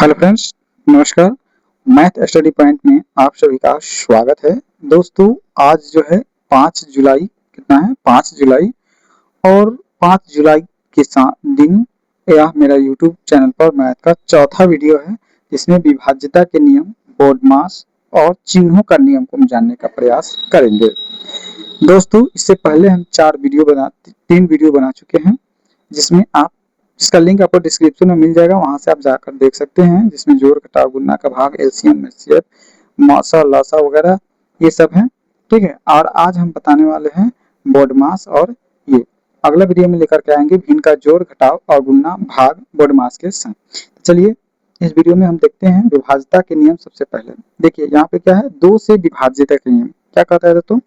Hello friends, नमस्कार। Math study point में आप सभी का स्वागत है। दोस्तों, आज जो है 5 जुलाई, कितना है 5 जुलाई, और 5 जुलाई के दिन यह मेरा यूट्यूब चैनल पर मैथ का चौथा वीडियो है, जिसमें विभाज्यता के नियम, बोर्डमास और चिन्हों का नियम को हम जानने का प्रयास करेंगे। दोस्तों, इससे पहले हम 3 वीडियो बना चुके हैं, जिसका लिंक आपको डिस्क्रिप्शन में मिल जाएगा, वहां से आप जाकर देख सकते हैं, जिसमें जोड़ घटाव गुणा का भाग, एलसीएम एचसीएफ मासा लासा वगैरह ये सब है। ठीक है, और आज हम बताने वाले हैं बोर्डमास, और ये अगला वीडियो में लेकर के आएंगे भिन्न का जोड़ घटाव और गुणा भाग बोर्डमास के संग। चलिए, इस वीडियो में हम देखते हैं विभाज्यता के नियम। सबसे पहले देखिए यहाँ पे क्या है, 2 से विभाज्यता के नियम क्या कहता है। तो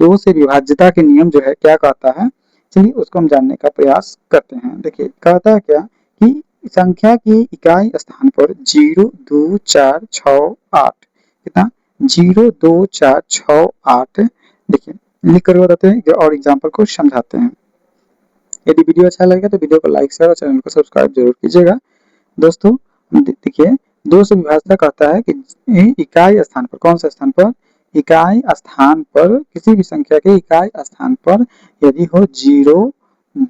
2 से विभाज्यता के नियम जो है क्या कहता है, चलिए उसको हम जानने का प्रयास करते हैं। देखिए कहता है क्या कि संख्या की इकाई स्थान पर 0 2 4 6 8 कितना 0 2 4 6 8 देखिए लिख कर बताते हैं और एग्जांपल को समझाते हैं। यदि वीडियो अच्छा लगेगा तो वीडियो को लाइक शेयर और चैनल को सब्सक्राइब जरूर कीजिएगा। दोस्तों देखिए 2 से विभाज्यता कहता है कि इकाई स्थान पर, कौन सा स्थान पर, इकाई स्थान पर, किसी भी संख्या के इकाई स्थान पर यदि हो 0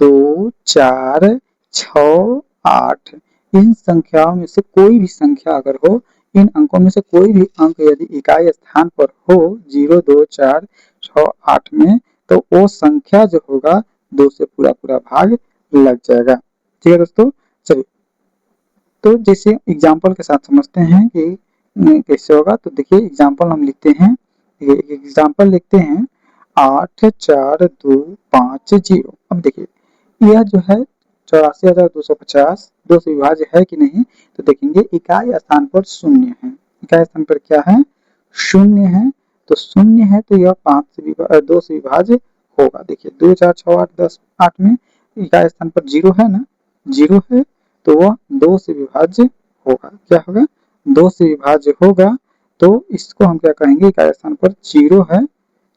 2 4 6 8, इन संख्याओं में से कोई भी संख्या अगर हो, इन अंकों में से कोई भी अंक यदि इकाई स्थान पर हो 0 2 4 6 8 में, तो वो संख्या जो होगा 2 से पूरा भाग लग जाएगा। ठीक है दोस्तों, चलिए तो जैसे एग्जाम्पल के साथ समझते हैं कि कैसे होगा। तो देखिए एग्जाम्पल हम लिखते हैं, एग्जाम्पल लिखते हैं 8 4 2 5 0। अब देखिए यह जो है 84,250 2 से विभाज्य है कि नहीं, तो देखेंगे इकाई स्थान पर 0 है, इकाई स्थान पर क्या है, 0 है, तो 0 है तो यह 2 से विभाज्य होगा। देखिए 2 4 6 8 10 8 में इकाई स्थान पर 0 है ना, 0 है, तो वह 2 से विभाज्य होगा। क्या होगा, 2 से विभाज्य होगा। तो इसको हम क्या कहेंगे, इकाई स्थान पर 0 है,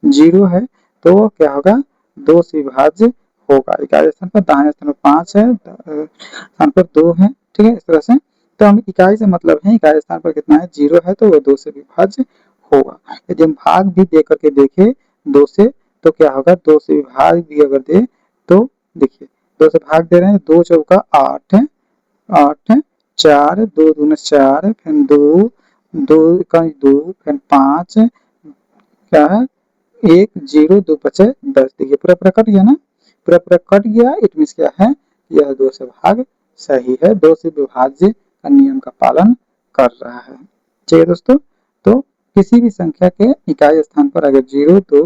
0 है, तो वह क्या होगा, 2 से विभाज्य होगा। इकाई स्थान पर, दाहिने स्थान पर 5 है, स्थान पर 2 है। ठीक है, इस तरह से तो हम इकाई से मतलब है इकाई स्थान पर कितना है, 0 है, तो वह 2 से विभाज्य होगा। यदि हम भाग भी दे करके देखें 2 से, तो क्या होगा, 2 से विभाग भी अगर दे तो देखिए 2 से भाग दे रहे हैं, 2 चौका 8 8 4 2 दूना 4, फिर 2 2 का 2, फिर 5 क्या है 1 0 2 5 10। देखिए पूरा कट गया ना, पूरा कट गया। इट मीन्स क्या है, यह 2 से भाग सही है, 2 से विभाज्य का नियम का पालन कर रहा है। ठीक है दोस्तों, तो किसी भी संख्या के इकाई स्थान पर अगर 0 2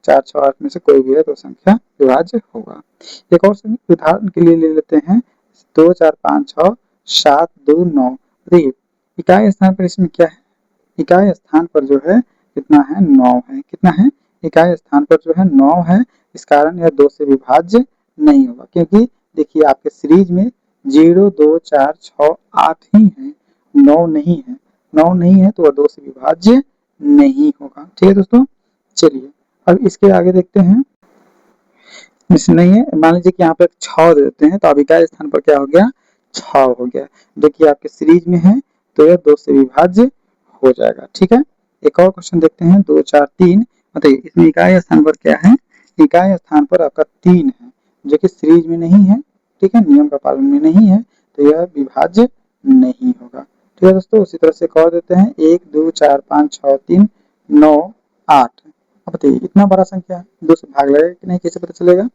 4 6 8 में से कोई भी है तो संख्या विभाज्य होगा। एक और उदाहरण के लिए ले लेते हैं 2 4 5 6 7 2 9। देखिए इकाई स्थान पर इसमें क्या है, इकाई स्थान पर जो है कितना है, 9 है। कितना है, इकाई स्थान पर जो है 9 है। इस कारण यह 2 से विभाज्य नहीं होगा, क्योंकि देखिए आपके सीरीज में 0 2 4 6 8 ही है, 9 नहीं है। 9 नहीं है तो वह 2 से विभाज्य नहीं होगा। ठीक है दोस्तों, चलिए अब इसके आगे देखते हैं। नहीं है, मान लीजिए कि यहाँ पे 6 दे देते हैं, तो अब इकाई स्थान पर क्या हो गया, 6 हो गया। देखिए आपके सीरीज में है तो यह 2 से विभाज्य हो जाएगा। ठीक है, एक और क्वेश्चन देखते हैं 2 4 3। बताइए इसमें इकाई स्थान पर क्या है, इकाई स्थान पर आपका 3 है, जो कि सीरीज में नहीं है। ठीक है, नियम का पालन में नहीं है, तो यह विभाज्य नहीं होगा। ठीक है दोस्तों, उसी तरह से एक और देते हैं 1 2 4 5 6 3 9 8। अब बताइए इतना बड़ा संख्या 2 से भाग लगेगा कि नहीं, कैसे पता चलेगा।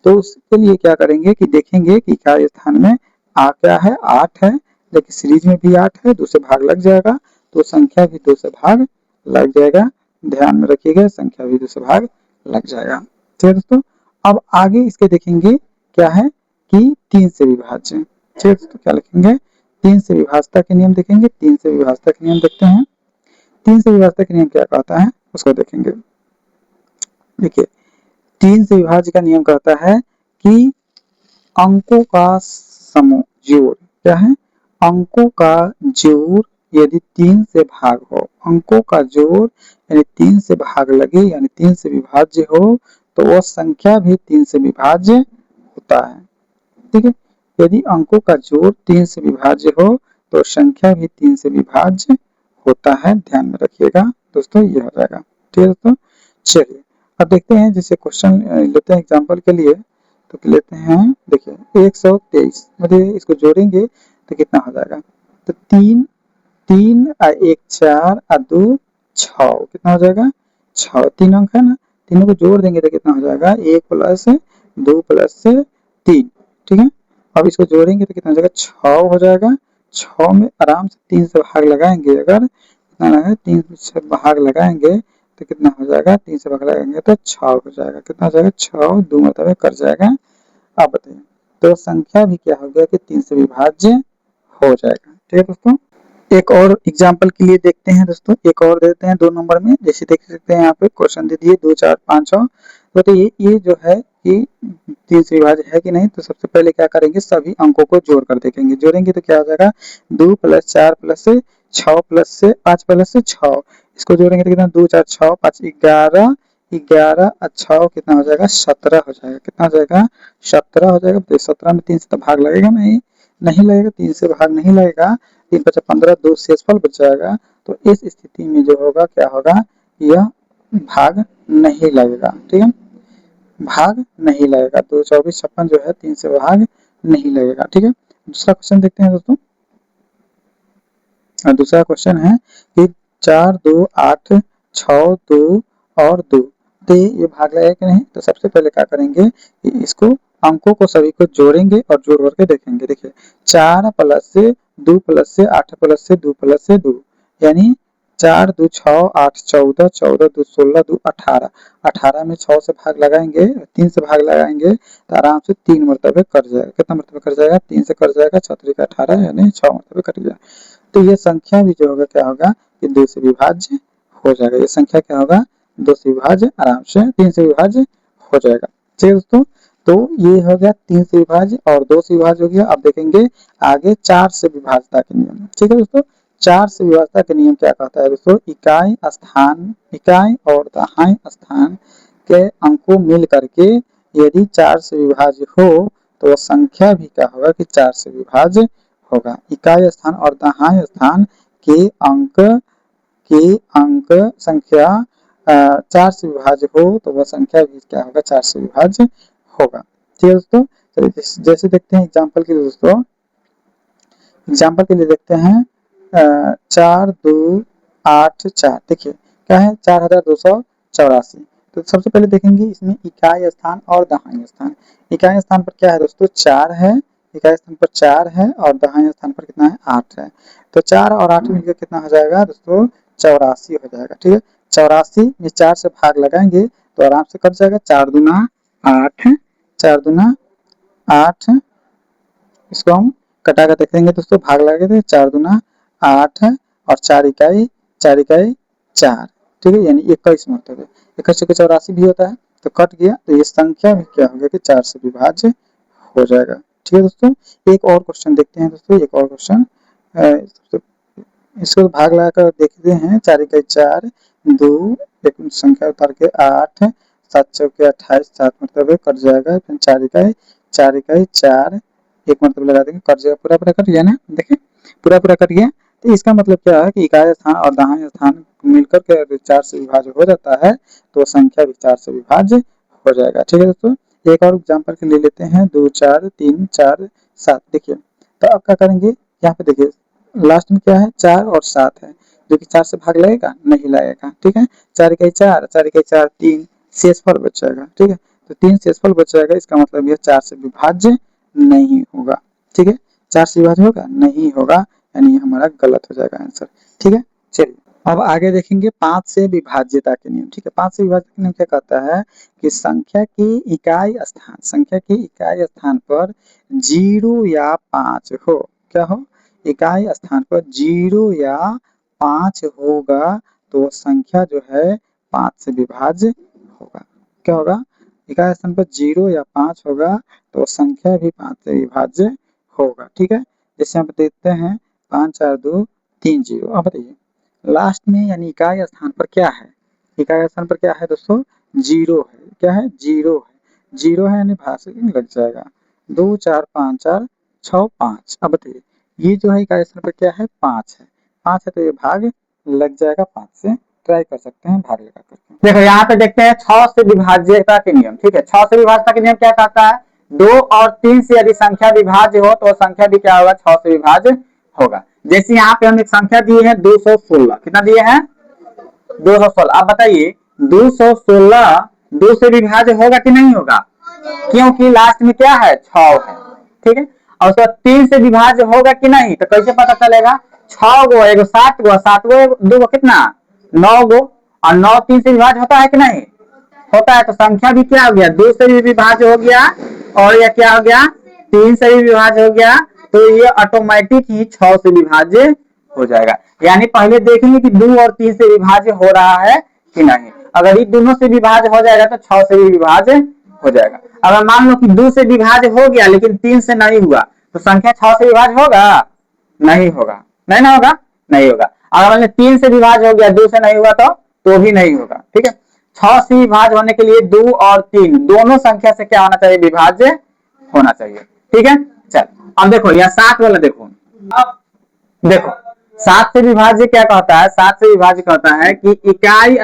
तो उसके लिए क्या करेंगे कि देखेंगे कि इकाई स्थान में क्या है, 8 है, लेकिन सीरीज में भी 8 है, 2 से भाग लग जाएगा, तो संख्या भी 2 से भाग लग जाएगा। ध्यान में रखिएगा, संख्या भी 2 से भाग लग जाएगा। ठीक है दोस्तों, अब आगे इसके देखेंगे क्या है कि 3 से विभाज्य। ठीक है दोस्तों, क्या लिखेंगे, 3 से विभाज्यता के नियम देखेंगे। 3 से विभाज्यता के नियम देखते हैं। 3 से विभाज्यता के नियम क्या कहता है उसको देखेंगे। देखिए 3 से विभाज्य का नियम कहता है कि अंकों का समूह, जोड़, क्या है, अंकों का जोड़ यदि 3 से भाग हो, अंकों का जोड़ यानी 3 से भाग लगे यानी 3 से विभाज्य हो, तो वह संख्या भी 3 से विभाज्य होता है। ठीक है, यदि अंकों का जोड़ 3 से विभाज्य हो तो संख्या भी 3 से विभाज्य होता है, ध्यान में रखिएगा दोस्तों, ये हो जाएगा। ठीक है दोस्तों, चलिए अब देखते हैं, जैसे क्वेश्चन लेते हैं एग्जांपल के लिए, तो लेते हैं, देखिए 123, मतलब इसको जोड़ेंगे तो कितना हो जाएगा, तो 3 3 और 1 4 और 2 6, कितना हो जाएगा 6, 3 अंक है ना, तीनों को जोड़ देंगे तो कितना हो जाएगा 1 प्लस 2 प्लस 3, ठीक है। अब इसको जोड़ेंगे तो कितना हो जाएगा 6 हो जाएगा, 6 में आराम से 3 से भाग लगाएंगे, अगर कितना लगाए 3 से भाग लगाएंगे तो कितना हो जाएगा, 3 से भाग लगाएंगे तो 6 हो जाएगा, कितना हो जाएगा 6, 2 मतलब कट जाएगा। अब बताइए, तो संख्या भी क्या हो गया कि 3 से विभाज्य हो जाएगा। ठीक है दोस्तों, एक और एग्जाम्पल के लिए देखते हैं दोस्तों, एक और देते हैं 2 नंबर में, जैसे देख सकते हैं यहाँ पे क्वेश्चन दे दिए 2 4 5 6, तो ये जो है कि 3 से विभाज्य है कि नहीं, तो सबसे पहले क्या करेंगे, सभी अंकों को जोड़ कर देखेंगे, जोड़ेंगे तो क्या हो जाएगा 2 प्लस 4 प्लस 6 प्लस 5 प्लस 6, इसको जोड़ेंगे तो कितना 2 4 6 5 11, 11 और 6 कितना हो जाएगा 17 हो जाएगा, कितना हो जाएगा 17 हो जाएगा। तो 17 में 3 से तो भाग लगेगा नहीं, नहीं लगेगा, 3 से भाग नहीं लगेगा, 3 बचा 15, 2 शेषफल बच जाएगा। तो इस स्थिति में जो होगा क्या होगा, यह भाग नहीं लगेगा। ठीक है, भाग नहीं लगेगा, तो 24 56 जो है 3 से भाग नहीं लगेगा। ठीक है, दूसरा क्वेश्चन देखते हैं दोस्तों, दूसरा क्वेश्चन है कि 4 2 8 6 2 और 2, तो ये भाग लगेगा कि नहीं, तो सबसे पहले क्या करेंगे कि इसको अंकों को सभी को जोड़ेंगे और जोड़ करके देखेंगे। देखिए 4 प्लस से 2 प्लस से 8 प्लस से 2 प्लस से 2, यानी 4 2 6 8 14 14 2 16 2 18, 18 में 6 से भाग लगाएंगे, 3 से भाग लगाएंगे तो आराम से 3 मरतबे कट जाएगा, कितना मरतबे कट जाएगा 3 से कट जाएगा, 6 3 18, यानी 6 मरतबे कट जाएगा। तो ये संख्या भी जो होगा क्या होगा, ये 2 से विभाज्य हो जाएगा, ये संख्या क्या होगा 2 से विभाज्य, आराम से 3 से विभाज्य हो जाएगा। ठीक है दोस्तों, तो ये हो गया 3 से विभाज्य और 2 से विभाज्य हो गया। अब देखेंगे आगे 4 से विभाज्यता के नियम। ठीक है दोस्तों, 4 से विभाज्यता के नियम क्या कहता है दोस्तों, इकाई स्थान, इकाई और दहाई स्थान के अंकों मिल करके यदि 4 से विभाज्य हो तो संख्या भी क्या होगा कि 4 से विभाज्य होगा। इकाई स्थान और दहाई स्थान के अंक संख्या 4 से विभाज्य हो तो वह संख्या भी क्या होगा 4 से विभाज्य होगा। ठीक है दोस्तों, चलिए जैसे देखते हैं एग्जाम्पल के लिए दोस्तों, एग्जाम्पल के लिए देखते हैं 4 2 8 4, देखिए क्या है 4284। तो सबसे पहले देखेंगे इसमें इकाई स्थान और दहाई स्थान। इकाई स्थान पर क्या है दोस्तों 4 है, इकाई स्थान पर 4 है और दहाई स्थान पर कितना है 8 है। तो 4 और 8 मिलकर कितना हो जाएगा दोस्तों 84 हो जाएगा। ठीक है, 84 में 4 से भाग लगाएंगे तो आराम से कट जाएगा, 4 दूना 8, 4 दूना 8, इसको हम कटा कर देखेंगे दोस्तों, भाग लगे थे 4 दूना 8 और 4 इकाई 4 इकाई 4, ठीक है, यानी 21 मरतबे, 21 को 84 भी होता है, तो कट गया, तो ये संख्या भी क्या हो गया कि 4 से विभाज्य हो जाएगा। ठीक है दोस्तों, एक और क्वेश्चन देखते हैं दोस्तों, एक और क्वेश्चन, इसको भाग लगाकर देखते हैं, 4 इकाई 4 2, एक संख्या उतार के 8 7 चौके 28, 7 मरतबे कट जाएगा, फिर 4 इकाई 4, एक मरतबा लगा देंगे, कट जाएगा, पूरा पूरा कट गया ना, देखिए पूरा पूरा कट गया। तो इसका मतलब क्या है कि इकाई स्थान और दहाई स्थान मिलकर के 4 से विभाज्य हो जाता है, तो संख्या भी 4 से विभाज्य हो जाएगा। ठीक है दोस्तों, एक और एग्जाम्पल के ले लेते हैं 2 4 3 4 7, देखिए तो अब क्या करेंगे, यहाँ पे देखिए लास्ट में क्या है 4 और 7 है, जो कि 4 से भाग लगेगा नहीं लगेगा। ठीक है, 4 इकाई 4 4 इकाई 4 3 शेषफल बच जाएगा। ठीक है, तो 3 शेषफल बच जाएगा, इसका मतलब यह 4 से विभाज्य नहीं होगा। ठीक है, 4 से विभाज्य होगा नहीं होगा, यानी हमारा गलत हो जाएगा आंसर। ठीक है, चलिए अब आगे देखेंगे 5 से विभाज्यता के नियम। ठीक है, 5 से विभाज्यता के नियम क्या कहता है कि संख्या की इकाई स्थान, संख्या की इकाई स्थान पर 0 या 5 हो, क्या हो, इकाई स्थान पर 0 या 5 होगा तो संख्या जो है 5 से विभाज्य होगा। क्या होगा, इकाई स्थान पर 0 या 5 होगा तो संख्या भी 5 से विभाज्य होगा। ठीक है, जैसे हम देखते हैं 5 4 2 3 0। अब बताइए लास्ट में यानी इकाई स्थान पर क्या है, इकाई स्थान पर क्या है दोस्तों 0 है, क्या है 0 है, 0 है यानी भाग से लग जाएगा, 2 4 5 4 6 5। अब बताइए ये जो है इकाई स्थान पर क्या है 5 है, 5 है तो ये भाग लग जाएगा 5 से। ट्राई कर सकते हैं भाग लगा करके। देखो यहाँ पे देखते हैं 6 से विभाज्यता के नियम। ठीक है, 6 से विभाज्यता के नियम क्या कहता है, 2 और 3 से यदि संख्या विभाज्य हो तो संख्या भी क्या होगा 6 से विभाज्य होगा। जैसे यहाँ पे हम एक संख्या दिए हैं 216, कितना दिए हैं 216। आप बताइए 216 2 से विभाज्य होगा कि नहीं होगा, क्योंकि लास्ट में क्या है 6 है। ठीक है, और उसके बाद 3 से विभाज्य होगा कि नहीं, तो कैसे पता चलेगा, 6 गो एगो 7 गो 7 गो 2 गो कितना 9 गो, और 9 3 से विभाज्य होता है कि नहीं होता है, तो संख्या भी क्या हो गया 2 से भी विभाज्य हो गया, और यह क्या हो गया 3 से भी विभाज्य हो गया, तो ये ऑटोमेटिक ही 6 से विभाज्य हो जाएगा। यानी पहले देखेंगे कि 2 और 3 से विभाज्य हो रहा है कि नहीं, अगर ये दोनों से विभाज्य हो जाएगा तो 6 से भी विभाज्य हो जाएगा। अगर मान लो कि 2 से विभाज्य हो गया लेकिन 3 से नहीं हुआ, तो संख्या 6 से विभाज्य होगा नहीं होगा, नहीं ना होगा नहीं होगा। अगर मान लो 3 से विभाज्य हो गया 2 से नहीं हुआ तो भी नहीं होगा। ठीक है, 6 से विभाज्य होने के लिए 2 और 3 दोनों संख्या से क्या होना चाहिए विभाज्य होना चाहिए। ठीक है, चल अब देखो यह 7 वाला देखो, अब देखो 7 से विभाज्य क्या कहता है, 7 से विभाज्य कहता है कि इकाई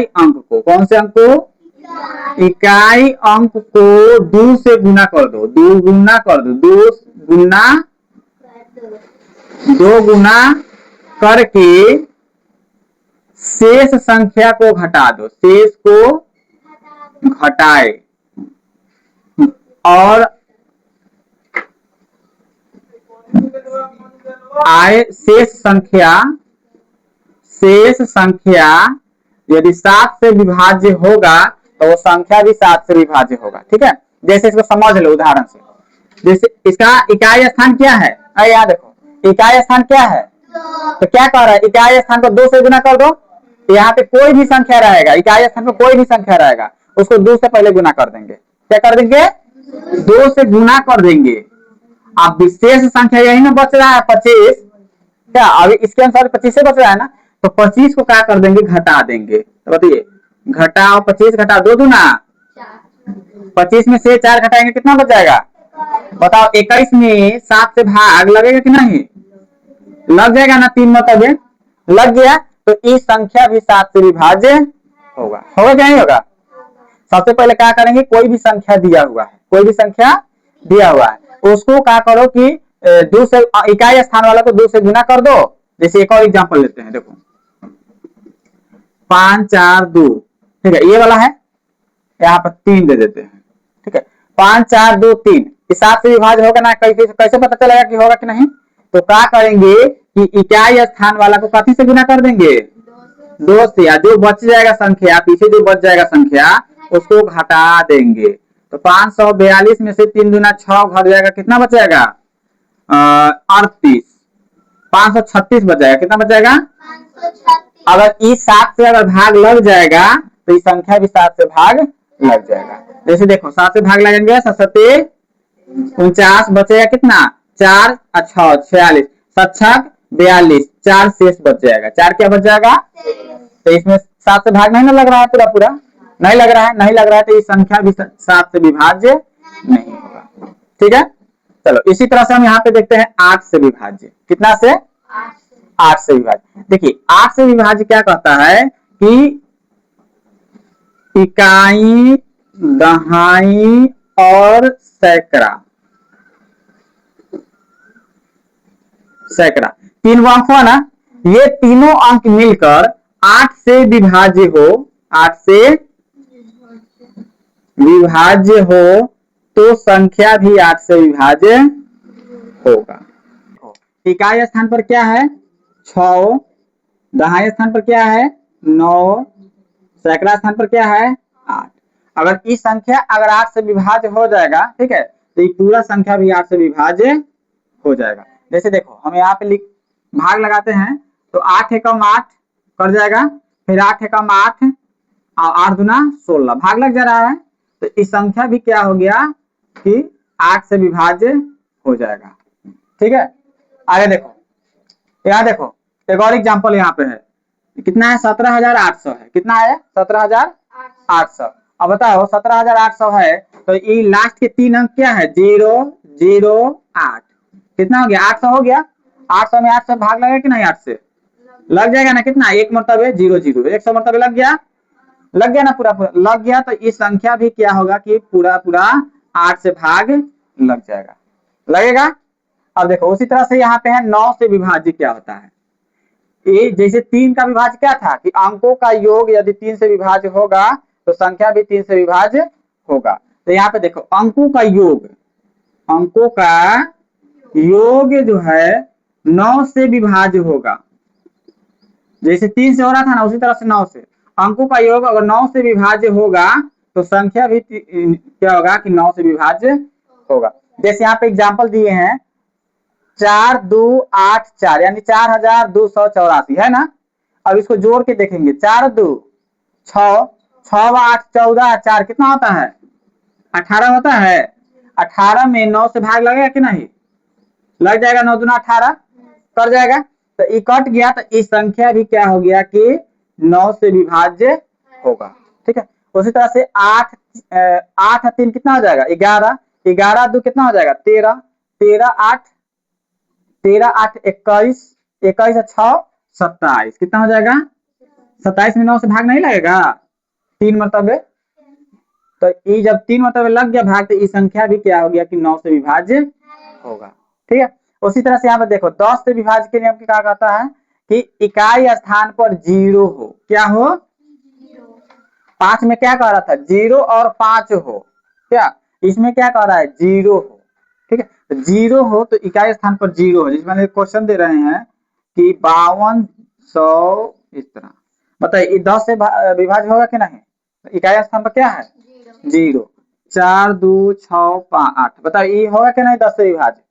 अंक को, कौन से अंक को, इकाई अंक को 2 से गुना कर दो, 2 गुना कर दो, 2 गुना करके शेष संख्या को घटा दो, शेष को घटाए और आए शेष संख्या यदि 7 से विभाज्य होगा तो वो संख्या भी 7 से विभाज्य होगा। ठीक है, जैसे इसको समझ लो उदाहरण से, जैसे इसका इकाई स्थान क्या है, याद देखो इकाई स्थान क्या है, तो क्या कह रहा है इकाई स्थान को 2 से गुना कर दो, यहाँ पे कोई भी संख्या रहेगा, इकाई स्थान पर कोई भी संख्या रहेगा उसको 2 से पहले गुना कर देंगे, क्या कर देंगे 2 से गुना कर देंगे। अब विशेष संख्या यही ना बच रहा है 25, क्या अभी इसके अनुसार 25 से बच रहा है ना, तो 25 को क्या कर देंगे घटा देंगे। तो बताइए घटाओ 25 घटा 2 दूना 25 में से 4 घटाएंगे कितना बच जाएगा, बताओ 21 में 7 से भाग लगेगा कि नहीं, लग जाएगा ना, 3 मतलब लग गया, तो इस संख्या भी 7 से विभाज्य होगा, होगा क्या नहीं होगा। सबसे पहले क्या करेंगे, कोई भी संख्या दिया हुआ है, कोई भी संख्या दिया हुआ है उसको क्या करो कि 2 से इकाई स्थान वाला को 2 से गुना कर दो। जैसे एक और एग्जांपल लेते हैं, देखो 5 4 2, ठीक है ये वाला है, यहाँ पर 3 दे देते हैं। ठीक है 5 4 2 3 इस 7 से विभाज्य होगा ना, कैसे पता चलेगा कि होगा कि नहीं, तो क्या करेंगे कि इकाई स्थान वाला को कथी से गुना कर देंगे 2 से, या जो बच जाएगा संख्या पीछे जो बच जाएगा संख्या उसको घटा देंगे। तो 542 में से 3 दूना 6 घट जाएगा, कितना बच जाएगा 38, 536 बच जाएगा, कितना बच जाएगा 536। अगर इस 7 से अगर भाग लग जाएगा तो इस संख्या भी 7 से भाग लग जाएगा। जैसे देखो 7 से भाग लगेंगे 7 49 बचेगा कितना 4 अच्छा 46 7 42 4 शेष बच जाएगा, 4 क्या बच जाएगा, तो इसमें 7 से भाग नहीं ना लग रहा है, पूरा पूरा नहीं लग रहा है, नहीं लग रहा है, तो ये संख्या भी 7 से विभाज्य नहीं होगा। ठीक है, चलो इसी तरह से हम यहाँ पे देखते हैं 8 से विभाज्य, कितना से 8 से विभाज्य। देखिए 8 से विभाज्य क्या कहता है कि इकाई दहाई और सैकड़ा तीन अंक हो ना, ये तीनों अंक मिलकर 8 से विभाज्य हो, 8 से विभाज्य हो तो संख्या भी 8 से विभाज्य होगा। इकाई स्थान पर क्या है 6, दहाई स्थान पर क्या है 9, सैकड़ा स्थान पर क्या है 8। अगर इस संख्या अगर 8 से विभाज्य हो जाएगा, ठीक है, तो ये पूरा संख्या भी 8 से विभाज्य हो जाएगा। जैसे देखो हम यहाँ पे भाग लगाते हैं, तो 8 एकम 8 कर जाएगा, फिर 8 एकम 8 और 8 दूना 16 भाग लग जा रहा है, तो इस संख्या भी क्या हो गया कि 8 से विभाज्य हो जाएगा। ठीक है, आगे देखो, यहाँ देखो एक और एग्जांपल यहाँ पे है, कितना है 17,800 है, कितना है 17,800। अब बताओ 17,800 है तो ये लास्ट के 3 अंक क्या है 0 0 8, कितना हो गया 800 हो गया। 800 में 8 से भाग लगेगा कि नहीं, 8 से लग जाएगा ना, कितना एक मरतबे 0 0, 100 मरतबे लग गया, लग गया ना, पूरा पूरा लग गया। तो इस संख्या भी क्या होगा कि पूरा पूरा 8 से भाग लग जाएगा, लगेगा। अब देखो उसी तरह से यहाँ पे है 9 से विभाज्य क्या होता है। ये जैसे 3 का विभाज्य क्या था कि अंकों का योग यदि 3 से विभाज्य होगा तो संख्या भी 3 से विभाज्य होगा। तो यहाँ पे देखो अंकों का योग, अंकों का योग जो है 9 से विभाज्य होगा। जैसे 3 से हो रहा था ना, उसी तरह से 9 से अंकों का योग अगर 9 से विभाज्य होगा तो संख्या भी क्या होगा कि 9 से विभाज्य होगा। जैसे यहाँ पे एग्जाम्पल दिए हैं 4 2 8 4 यानी 4284 है ना। अब इसको जोड़ के देखेंगे 4 2 6 6 8 14 4 कितना होता है 18 होता है। 18 में 9 से भाग लगेगा कि नहीं, लग जाएगा, 9 दूना 18 कर जाएगा। तो ये कट गया तो इस संख्या भी क्या हो गया कि 9 से विभाज्य होगा। ठीक है, उसी तरह से 8 8 3 कितना हो जाएगा 11, 11 2 कितना हो जाएगा 13, 13 8 21, 21 6 27 कितना हो जाएगा 27 में 9 से भाग नहीं लगेगा 3 मरतबे। तो ये जब 3 मरतबे लग गया भाग तो ये संख्या भी क्या हो गया कि 9 से विभाज्य होगा। ठीक है, उसी तरह से यहाँ पर देखो 10 से विभाज्य के नियम की क्या कहता है कि इकाई स्थान पर 0 हो, क्या हो 5 में क्या कह रहा था 0 और 5 हो, क्या इसमें क्या कह रहा है 0 हो। ठीक है, तो 0 हो तो इकाई स्थान पर 0 हो। जिसमें क्वेश्चन दे रहे हैं कि 5200 इस तरह, बताइए 10 से विभाज्य होगा कि नहीं, इकाई स्थान पर क्या है 0, 4 2 6 5 8, बताइए ये होगा कि नहीं 10 से विभाज्य,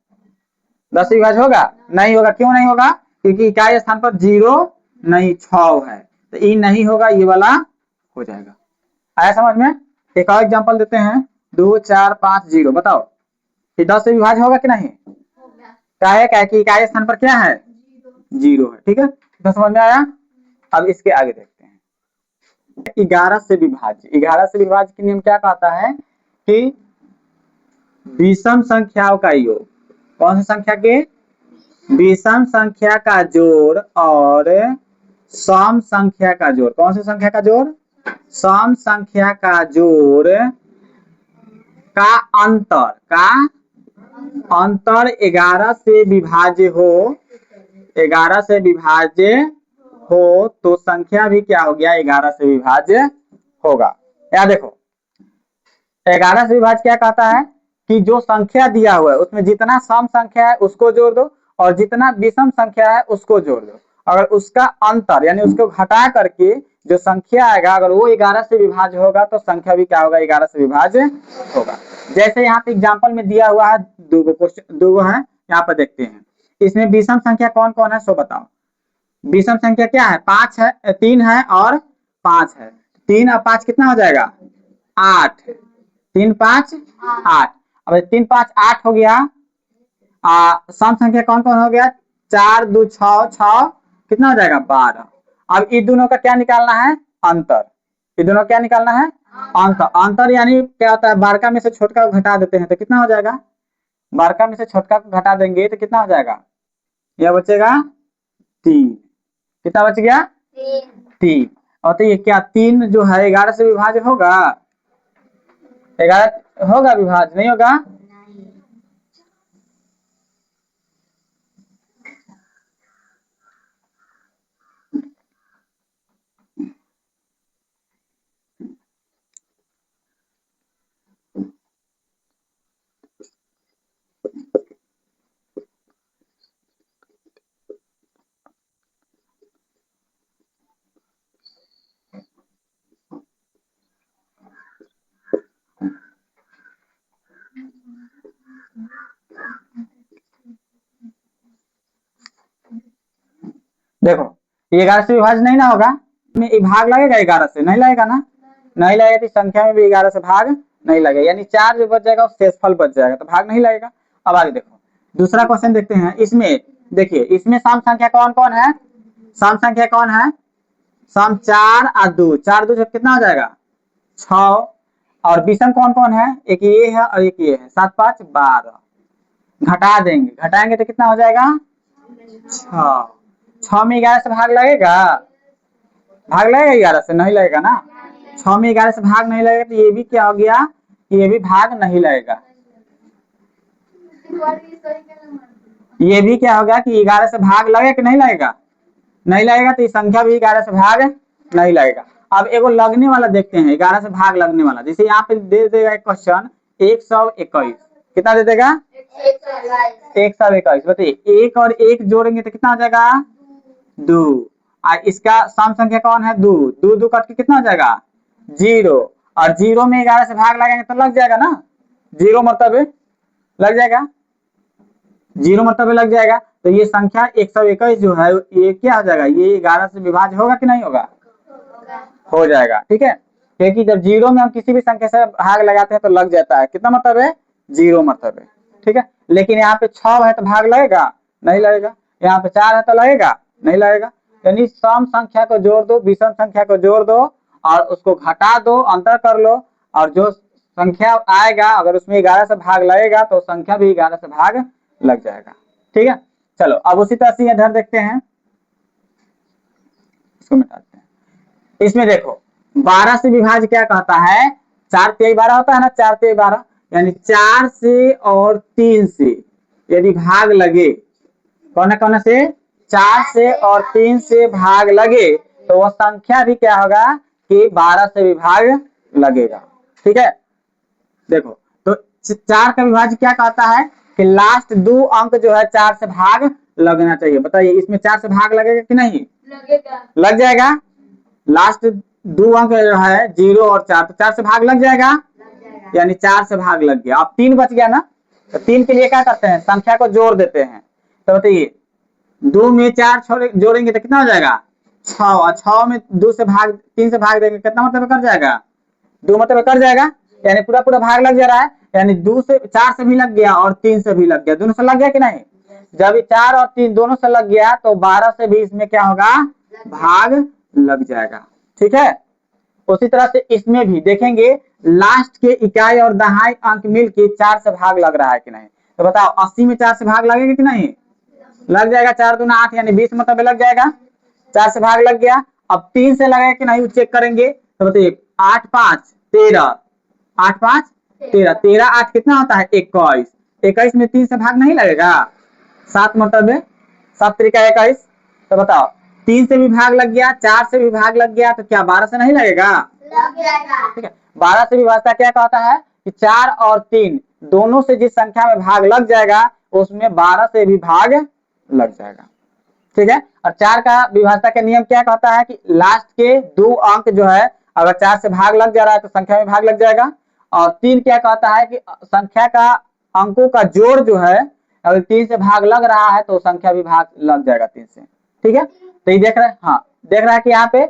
10 से विभाज्य होगा नहीं होगा, क्यों नहीं होगा क्योंकि इकाई स्थान पर 0 नहीं 6 है, तो ये नहीं होगा, ये वाला हो जाएगा। आया समझ में। एक और एग्जांपल देते हैं 2 4 5 0, बताओ ये 10 से विभाज्य होगा कि नहीं, क्या है क्या कि इकाई स्थान पर क्या है 0 है। ठीक है, तो समझ में आया। अब इसके आगे देखते हैं 11 से विभाज्य। 11 से विभाज्य के नियम क्या कहता है कि विषम संख्याओं का योग, कौन सी संख्या के विषम संख्या का जोड़ और सम संख्या का जोड़, कौन सी संख्या का जोड़ सम संख्या का जोड़ का अंतर 11 से विभाज्य हो, 11 से विभाज्य हो तो संख्या भी क्या हो गया 11 से विभाज्य होगा। या देखो 11 से विभाज्य क्या कहता है कि जो संख्या दिया हुआ है उसमें जितना सम संख्या है उसको जोड़ दो और जितना विषम संख्या है उसको जोड़ दो, अगर उसका अंतर यानी उसको घटा करके जो संख्या आएगा अगर वो 11 से विभाज्य होगा तो संख्या भी क्या होगा 11 से विभाज्य होगा। जैसे यहाँ पे एग्जाम्पल में दिया हुआ है दो क्वेश्चन, दो है यहाँ पर देखते हैं, इसमें विषम संख्या कौन कौन है सो बताओ। विषम संख्या क्या है 5 है, 3 है और 5 है, 3 और 5 कितना हो जाएगा 8, 3 5 8। अब 3 5 8 हो गया। सम संख्या कौन कौन हो गया 4 2 6 6 कितना हो जाएगा 12। अब इन दोनों का क्या निकालना है अंतर, इन दोनों क्या निकालना है अंतर। अंतर यानी क्या होता है बारका में से छोटका को घटा देते हैं तो कितना हो जाएगा, बारका में से छोटका को घटा देंगे तो कितना हो जाएगा, यह बचेगा 3, कितना बच गया 3। और तो ये क्या 3 जो है 11 से विभाज्य होगा, 11 होगा विभाज्य नहीं होगा। देखो ये 11 से विभाज्य नहीं ना होगा, में भाग लगेगा 11 से नहीं लगेगा ना, नहीं लगेगा तो संख्या में भी 11 से भाग नहीं लगेगा, यानी 4 जो बच जाएगा शेषफल बच जाएगा तो भाग नहीं लगेगा। अब आगे देखो दूसरा क्वेश्चन देखते हैं। इसमें देखिए इसमें सम संख्या कौन कौन है, सम संख्या कौन है सम 4 और 2, 4 2 कितना हो जाएगा 6। और विषम कौन कौन है एक ये है और एक ये है 7 5 12। घटा देंगे, घटाएंगे तो कितना हो जाएगा 6। 6 में 11 से भाग लगेगा, भाग लगेगा 11 से, नहीं लगेगा ना। 6 में 11 से भाग नहीं लगेगा तो ये भी क्या हो गया, ये भी भाग नहीं लगेगा। ये भी क्या होगा कि 11 से भाग लगेगा कि नहीं लगेगा, नहीं लगेगा तो ये संख्या भी 11 से भाग नहीं लगेगा। अब एगो लगने वाला देखते हैं, 11 से भाग लगने वाला, जैसे यहाँ पे दे देगा एक क्वेश्चन 121, कितना दे देगा 121। बताइए एक और एक जोड़ेंगे तो कितना हो जाएगा 2, और इसका सम संख्या कौन है 2, 2 2 कट के कितना हो जाएगा 0, और 0 में 11 से भाग लगाएंगे तो लग जाएगा ना, 0 मतलब लग जाएगा, 0 मतलब लग जाएगा। तो ये संख्या 121 जो है ये क्या हो जाएगा, ये 11 से विभाज्य होगा कि नहीं होगा, हो जाएगा। ठीक है, क्योंकि जब 0 में हम किसी भी संख्या से भाग लगाते हैं तो लग जाता है, कितना मतलब है 0 मतलब है। ठीक है, लेकिन यहाँ पे 6 है तो भाग लगेगा, नहीं लगेगा। यहाँ पे 4 है तो लगेगा, नहीं लगेगा। यानी सम संख्या को जोड़ दो, विषम संख्या को जोड़ दो और उसको घटा दो, अंतर कर लो, और जो संख्या आएगा अगर उसमें 11 से भाग लगेगा तो संख्या भी 11 से भाग लग जाएगा। ठीक है, चलो अब उसी तरह से इधर देखते हैं, इसको मिटाते हैं। इसमें देखो 12 से विभाज्य क्या कहता है, 4 3 12 होता है ना, 4 3 12, यानी 4 से और 3 से यदि भाग लगे, कौन से 4 से और 3 से भाग लगे तो वह संख्या भी क्या होगा कि 12 से विभाग लगेगा। ठीक है, देखो तो 4 का विभाज्य क्या कहता है कि लास्ट 2 अंक जो है 4 से भाग लगना चाहिए। बताइए इसमें 4 से भाग लगेगा कि नहीं लगेगा, लग जाएगा। लास्ट 2 अंक जो है 0 और 4, तो 4 से भाग लग जाएगा, यानी 4 से भाग लग गया। अब 3 बच गया ना, तो 3 के लिए क्या करते हैं, संख्या को जोड़ देते हैं। तो बताइए 2 में 4 जोड़ेंगे तो कितना हो जाएगा 6, और 6 में 2 से भाग 3 से भाग देंगे कितना मतलब कर जाएगा 2 मतलब कर जाएगा, यानी पूरा पूरा भाग लग जा रहा है। यानी 2 से 4 से भी लग गया और 3 से भी लग गया, दोनों से लग गया कि नहीं। जब 4 और 3 दोनों से लग गया तो 12 से भी इसमें क्या होगा भाग लग जाएगा। ठीक है, उसी तरह से इसमें भी देखेंगे लास्ट के इकाई और दहाई अंक मिलके 4 से भाग लग रहा है कि नहीं। तो बताओ 80 में 4 से भाग लगेगा कि नहीं, लग जाएगा। 4 दूना 8 यानी 20 मतलब लग जाएगा, 4 से भाग लग गया। अब 3 से लगेगा कि नहीं चेक करेंगे, तो बताइए 8 5 13, 8 5 13, 13 8 कितना होता है 21, 21 में 3 से भाग नहीं लगेगा, 7 मतलब 7 तरीका 21। तो बताओ 3 से भी भाग लग गया, 4 से भी भाग लग गया, तो क्या 12 से नहीं लगेगा, लग जाएगा। ठीक है, 12 से विभाज्यता क्या कहता है कि 4 और 3 दोनों से जिस संख्या में भाग लग जाएगा उसमें 12 से भी भाग लग जाएगा। ठीक है, और 4 का विभाज्यता का नियम क्या कहता है कि लास्ट के 2 अंक जो है अगर 4 से भाग लग जा रहा है तो संख्या में भाग लग जाएगा। और 3 क्या कहता है कि संख्या का अंकों का जोड़ जो है अगर 3 से भाग लग रहा है तो संख्या भी भाग लग जाएगा 3 से। ठीक है, तो ये देख रहे हैं, हाँ देख रहा है कि यहाँ पे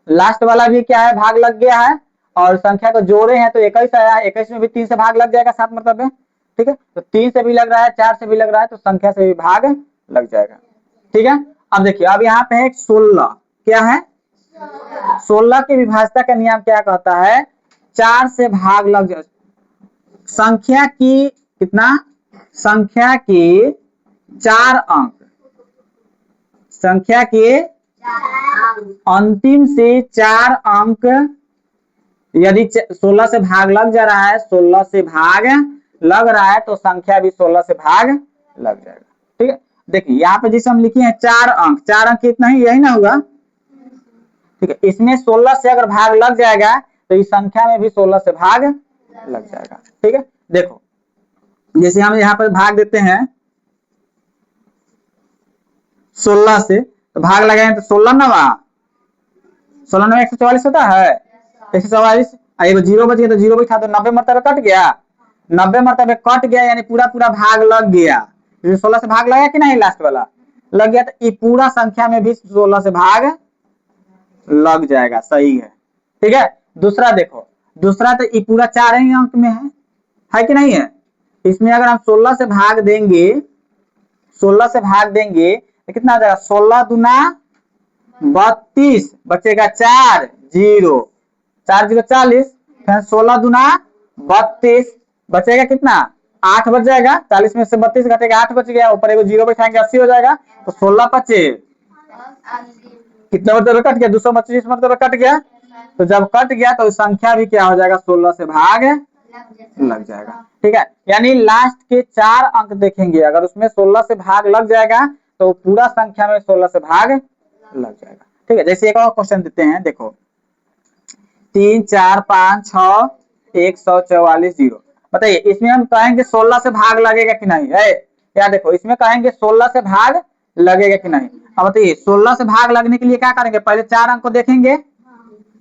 लास्ट वाला भी क्या है भाग लग गया है, और संख्या को जोड़े हैं तो 21 आया, 21 में भी 3 से भाग लग जाएगा, 7 मतलब है। ठीक है, तो 3 से भी लग रहा है, 4 से भी लग रहा है, तो संख्या से भी भाग लग जाएगा। ठीक है, अब देखिए अब यहाँ पे है 16, क्या है 16 की विभाज्यता का नियम क्या कहता है, 4 से भाग लग जाए संख्या की, कितना संख्या के 4 अंक, संख्या के अंतिम से 4 अंक यदि 16 से भाग लग जा रहा है, 16 से भाग लग रहा है तो संख्या भी 16 से भाग लग जाएगा। ठीक है, देखिए यहाँ पे जिसे हम लिखे हैं 4 अंक, 4 अंक कितना ही यही ना होगा। ठीक है, इसमें 16 से अगर भाग लग जाएगा तो इस संख्या में भी 16 से भाग लग जाएगा। ठीक है, देखो जैसे हम यहाँ पर भाग देते हैं 16 से, तो भाग लगाए तो 16 नवा 16 नवा 144 होता है, 144, एगो 0 बच गया तो 0 भी था तो 90 मरतबे कट गया, 90 मरतबे कट गया यानी पूरा पूरा भाग लग गया। 16 से भाग लगा कि नहीं, लास्ट वाला लग गया, तो ये पूरा संख्या में भी 16 से भाग लग जाएगा। सही है। ठीक है, दूसरा देखो, दूसरा तो ये पूरा 4 ही अंक में है कि नहीं है। इसमें अगर हम 16 से भाग देंगे, 16 से भाग देंगे तो कितना आ जाएगा, 16 दूना 32, बचेगा 4 0, 4 0 40, फिर 16 दूना 32, बचेगा कितना 8 बच जाएगा, 40 में से 32 घटेगा 8 बच गया, ऊपर एगो जीरो बैठाएंगे 80 हो जाएगा। तो 16 पचे कितने मरतबे कट गया, 225 मरतबे कट गया। तो जब कट गया तो संख्या भी क्या हो जाएगा, 16 से भाग लग जाएगा। ठीक है, यानी लास्ट के 4 अंक देखेंगे, अगर उसमें 16 से भाग लग जाएगा तो पूरा संख्या में 16 से भाग लग जाएगा। ठीक है, जैसे एक और क्वेश्चन देते हैं, देखो 3 4 5 6 144 0। बताइए इसमें हम कहेंगे 16 से भाग लगेगा कि नहीं है, या देखो इसमें कहेंगे 16 से भाग लगेगा कि नहीं। अब बताइए 16 से भाग लगने के लिए क्या करेंगे, पहले 4 अंक को देखेंगे,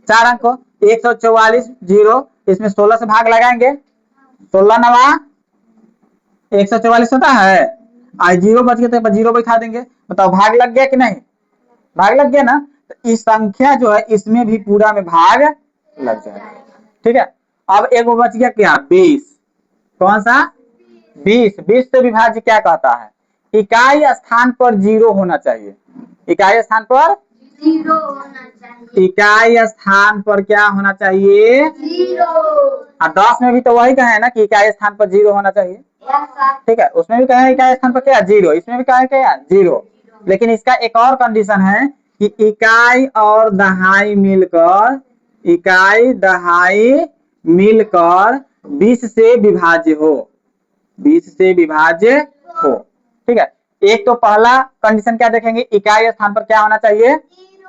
4 अंक को 144 0, इसमें 16 से भाग लगाएंगे, 16 नवा 144 होता है, आज जीरो बच गया तो जीरो बैठा देंगे। बताओ भाग लग गया कि नहीं, भाग लग गया ना। तो इस संख्या जो है इसमें भी पूरा में भाग लग जाएगा। ठीक है, अब एक बच गया क्या, 20। कौन सा, 20। 20 से विभाज्य क्या कहता है, इकाई स्थान पर जीरो होना चाहिए, इकाई स्थान पर जीरो होना चाहिए, इकाई स्थान पर क्या होना चाहिए, जीरो। और 10 में भी तो वही कहे ना कि इकाई स्थान पर जीरो होना चाहिए। ठीक है, उसमें भी कहे इकाई स्थान पर क्या, जीरो, इसमें भी कहे क्या, जीरो। लेकिन इसका एक और कंडीशन है कि इकाई और दहाई मिलकर, इकाई दहाई मिलकर 20 से विभाज्य हो, 20 से विभाज्य हो। ठीक है, एक तो पहला कंडीशन क्या देखेंगे, इकाई स्थान पर क्या होना चाहिए,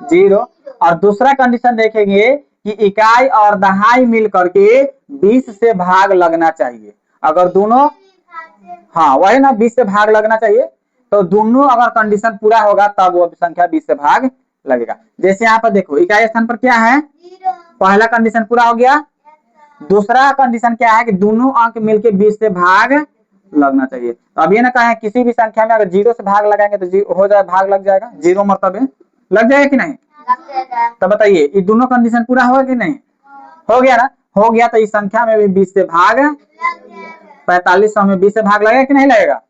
जीरो। और दूसरा कंडीशन देखेंगे कि इकाई और दहाई मिल करके 20 से भाग लगना चाहिए। अगर दोनों, हाँ वही ना, 20 से भाग लगना चाहिए, तो दोनों अगर कंडीशन पूरा होगा तब वो संख्या 20 से भाग लगेगा। जैसे यहाँ पर देखो इकाई स्थान पर क्या है, पहला कंडीशन पूरा हो गया, दूसरा कंडीशन क्या है कि दोनों अंक मिलके 20 से भाग लगना चाहिए। तो अब ये ना कहें किसी भी संख्या में अगर जीरो से भाग लगाएंगे तो हो जाए, भाग लग जाएगा, जीरो मरतबे लग जाएगा कि नहीं। तो बताइए ये दोनों कंडीशन पूरा होगा कि नहीं, हो गया ना, हो गया। तो इस संख्या में भी 20 से भाग, 4500 में 20 से भाग लगेगा कि नहीं लगेगा,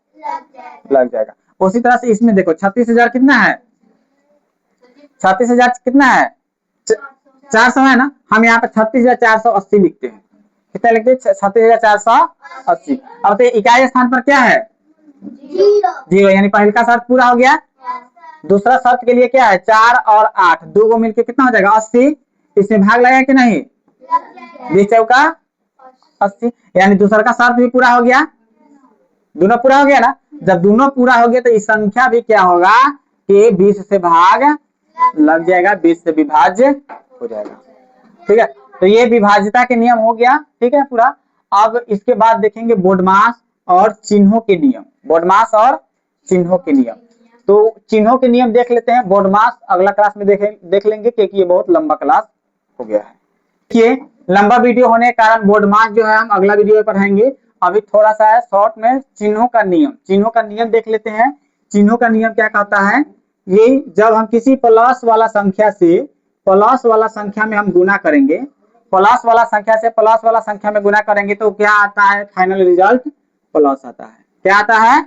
लग जाएगा। उसी तरह से इसमें देखो 36,000 कितना है, 36,000 कितना है, 400 है ना, हम यहाँ पे 36,480 लिखते हैं, कितना लिखते हैं, 36,480। अब तो इकाई स्थान पर क्या है, जीरो, यानी पहले का शर्त पूरा हो गया। दूसरा शर्त के लिए क्या है, 4 और 8 दो को मिलकर कितना हो जाएगा, 80। इसमें भाग लगेगा कि नहीं, 20 चौका 80, यानी दूसरा का शर्त भी पूरा हो गया, दोनों पूरा हो गया ना। जब दोनों पूरा हो गया तो इस संख्या भी क्या होगा कि 20 से भाग लग जाएगा, 20 से विभाज्य हो जाएगा। ठीक है, तो ये विभाज्यता के नियम हो गया। ठीक है पूरा। अब इसके बाद देखेंगे बोडमास और चिन्हों के नियम, बोडमास और चिन्हों के नियम। तो चिन्हों के नियम देख लेते हैं, बोडमास अगला क्लास में देख लेंगे क्योंकि ये बहुत लंबा क्लास हो गया है। देखिए लंबा वीडियो होने के कारण बोडमास जो है हम अगला वीडियो में पढ़ाएंगे। अभी थोड़ा सा है शॉर्ट में चिन्हों का नियम, चिन्हों का नियम देख लेते हैं। चिन्हों का नियम क्या कहता है, ये जब हम किसी प्लस वाला संख्या से प्लस वाला संख्या में हम गुना करेंगे, प्लस वाला संख्या से प्लस वाला संख्या में गुना करेंगे तो क्या आता है, फाइनल रिजल्ट प्लस आता है। क्या आता है,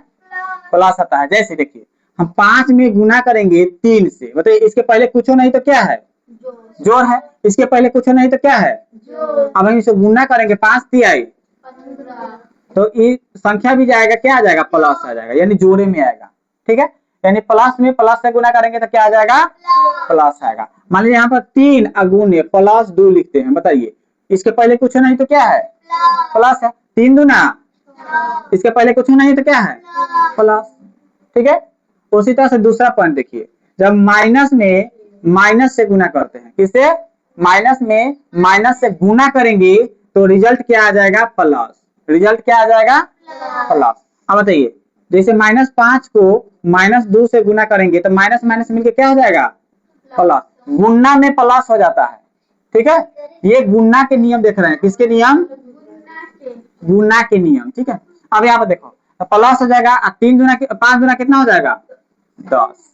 प्लस आता है। जैसे देखिए हम 5 में गुना करेंगे 3 से, बताइए इसके पहले कुछ नहीं तो क्या है, जोड़ है, इसके पहले कुछ नहीं तो क्या है, अब हम इसे गुना करेंगे 5 तिहाई, तो ये संख्या भी जाएगा, क्या आ जाएगा, प्लस आ जाएगा, यानी जोड़े में आएगा। ठीक है, यानी प्लस में प्लस से गुना करेंगे तो क्या आ जाएगा, प्लस आएगा। मान लीजिए यहाँ पर 3 अगुने प्लस 2 लिखते हैं, बताइए इसके पहले कुछ नहीं तो क्या है, प्लस है, 3 दूना, इसके पहले कुछ नहीं तो क्या है, प्लस। ठीक है, उसी तरह से दूसरा पॉइंट देखिए, जब माइनस में माइनस से गुना करते हैं, किससे, माइनस में माइनस से गुना करेंगे तो रिजल्ट क्या आ जाएगा, प्लस, रिजल्ट क्या आ जाएगा, प्लस। अब बताइए जैसे -5 को -2 से गुना करेंगे तो माइनस माइनस मिलके क्या हो जाएगा, प्लस, गुणा में प्लस हो जाता है। ठीक है, ये गुणा के नियम देख रहे हैं, किसके नियम, गुणा के नियम। ठीक है, अब यहाँ पर देखो तो प्लस हो जाएगा, 3 गुना 5 गुना कितना हो जाएगा, 10।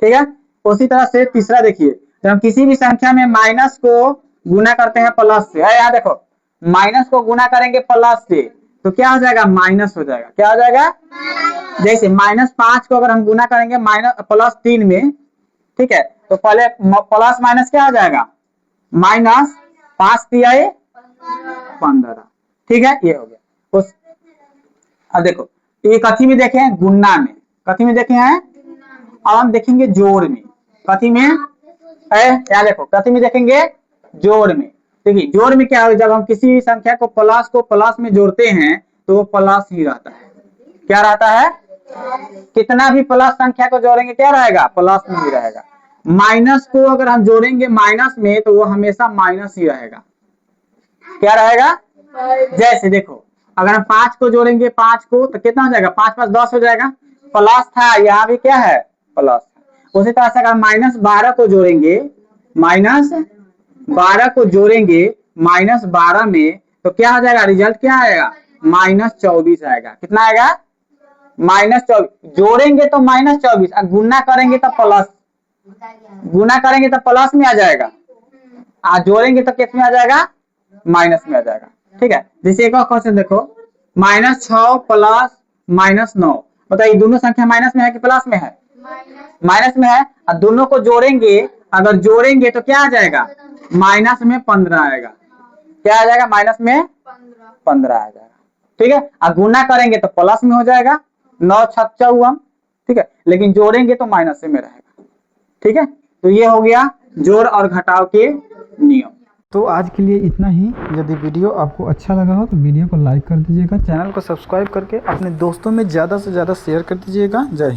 ठीक है, उसी तरह से तीसरा देखिए, जब हम किसी भी संख्या में माइनस को गुना करते हैं प्लस से, यहाँ देखो माइनस को गुना करेंगे प्लस से तो क्या हो जाएगा, माइनस हो जाएगा, क्या हो जाएगा, जैसे -5 को अगर हम गुना करेंगे +3 में, ठीक है, तो पहले प्लस माइनस क्या हो जाएगा, -5 तिहाई 15। ठीक है, ये हो गया। अब देखो ये कथी में देखे हैं, गुणा में, कथी में देखे हैं, अब हम देखेंगे जोड़ में, कथी में, क्या देखो कथी में देखेंगे, जोड़ में। देखिए जोड़ में क्या है, जब हम किसी संख्या को प्लस में जोड़ते हैं तो वो प्लस ही रहता है, क्या रहता है, कितना भी प्लस संख्या को जोड़ेंगे क्या रहेगा, प्लस में ही रहेगा। माइनस को अगर हम जोड़ेंगे माइनस में तो वो हमेशा माइनस ही रहेगा, क्या रहेगा, जैसे देखो अगर हम 5 को जोड़ेंगे 5 को तो कितना हो जाएगा, 5 5 10 हो जाएगा, प्लस था यहाँ भी क्या है, प्लस। उसी तरह से अगर -12 को जोड़ेंगे, -12 को जोड़ेंगे -12 में तो क्या हो जाएगा, रिजल्ट क्या आएगा, -24 आएगा। कितना आएगा, -24। जोड़ेंगे तो -24 और गुना करेंगे तो प्लस, गुना करेंगे तो प्लस में आ जाएगा, जोड़ेंगे तो किस में आ जाएगा, माइनस में आ जाएगा। ठीक है, जैसे एक और क्वेश्चन देखो, -6 प्लस -9, बताइए दोनों संख्या माइनस में है कि प्लस में है, माइनस में है, और दोनों को जोड़ेंगे, अगर जोड़ेंगे तो क्या आ जाएगा, माइनस में 15 आएगा, क्या आ जाएगा, माइनस में 15 आ जाएगा। ठीक है, और गुना करेंगे तो प्लस में हो जाएगा, 9 6 54, ठीक है, लेकिन जोड़ेंगे तो माइनस में रहेगा। ठीक है, तो ये हो गया जोड़ और घटाव के नियम। तो आज के लिए इतना ही। यदि वीडियो आपको अच्छा लगा हो तो वीडियो को लाइक कर दीजिएगा, चैनल को सब्सक्राइब करके अपने दोस्तों में ज़्यादा से ज़्यादा शेयर कर दीजिएगा। जय हिंद।